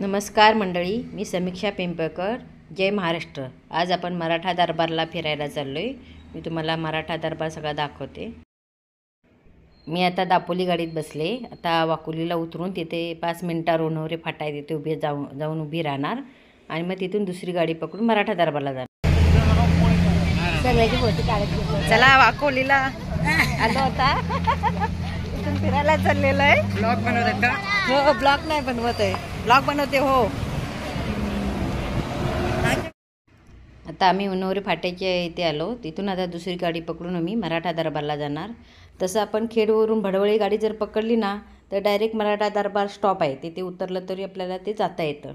नमस्कार मंडळी, मी समीक्षा पिंपळकर. जय महाराष्ट्र. आज आपण मराठा दरबारला फिरायला चाललो आहे. मी तुम्हाला मराठा दरबार सगळा दाखवते. मी आता दापोली गाडीत बसले. आता वाकोलीला उतरून तिथे 5 मिनिटावर उन्हवरे फाटा आहे तिथे जाऊन उभी राहणार आणि मग तिथून दुसरी गाडी पकडून मराठा दरबारला जाणार. चला, वाकोलीला आलो होता. इथून फिरायला चाललेलं आहे. ब्लॉग बनवत का? हो, ब्लॉग नाही बनवत आहे, ब्लॉग बनवते. हो, आता आम्ही उन्हवरे फाट्याच्या इथे आलो. तिथून आता दुसरी गाडी पकडून आम्ही मराठा दरबारला जाणार. तसं आपण खेडवरून भडवळी गाडी जर पकडली ना तर डायरेक्ट मराठा दरबार स्टॉप आहे. तिथे उतरलं तरी आपल्याला ते जाता येतं.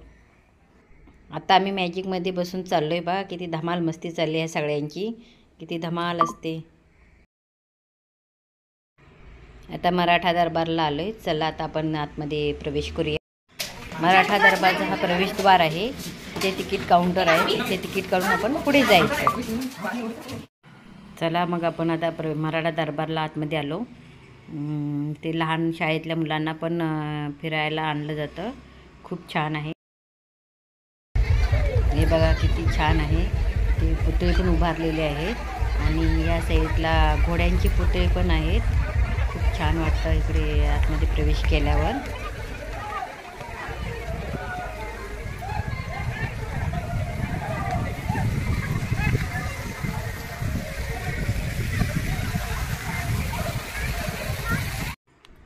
आता आम्ही मॅजिकमध्ये बसून चाललो आहे. बघा किती धमाल मस्ती चालली आहे सगळ्यांची, किती धमाल असते. आता मराठा दरबारला आलो आहे. चला आता आपण आतमध्ये प्रवेश करूया. मराठा दरबारचा हा प्रवेशद्वार आहे. इथे तिकीट काउंटर आहे. इथे तिकीट काढून आपण पुढे जायचं. चला मग आपण आता मराठा दरबारला आतमध्ये आलो. ते लहान शाळेतल्या मुलांना पण फिरायला आणलं जातं. खूप छान आहे. हे बघा किती छान आहे. ते पुतळे पण उभारलेले आहेत आणि या साईडला घोड्यांचे पुतळे पण आहेत. खूप छान वाटतं इकडे आतमध्ये प्रवेश केल्यावर.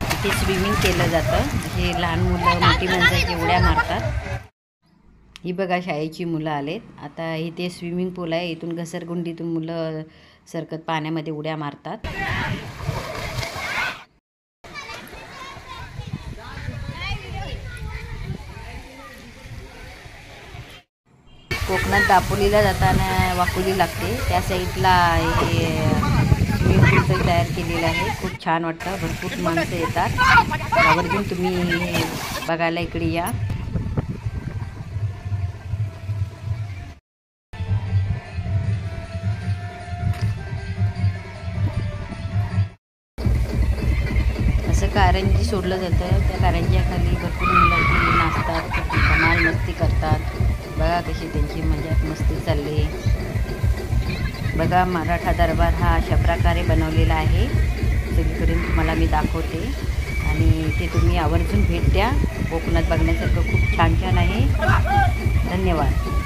इथे स्विमिंग केलं जातं. हे लहान मुलं मोठी माणसाची उड्या मारतात. ही बघा शाळेची मुलं आलेत. आता इथे स्विमिंग पूल आहे. इथून घसरगुंडीतून मुलं सरकत पाण्यामध्ये उड्या मारतात. कोकणात दापोलीला जाताना वाकोली लागते. त्या साईडला हे स्विमिंग पूल तयार केलेलं आहे. खूप छान वाटतं. भरपूर माणसं येतात. आवर्जून तुम्ही बघायला इकडे या. असं कारंजी सोडलं जातं. त्या कारंजीखाली भरपूर मुलं इथे नाचतात, धमाल मस्ती करतात. बघा कशी त्यांची मजा मस्ती चालली. बघा मराठा दरबार हा अशा प्रकारे बनवलेला आहे. सगळीकडून तुम्हाला मी दाखवते आणि इथे तुम्ही आवर्जून भेट द्या. कोकणात बघण्यासारखं खूप छान छान आहे. धन्यवाद.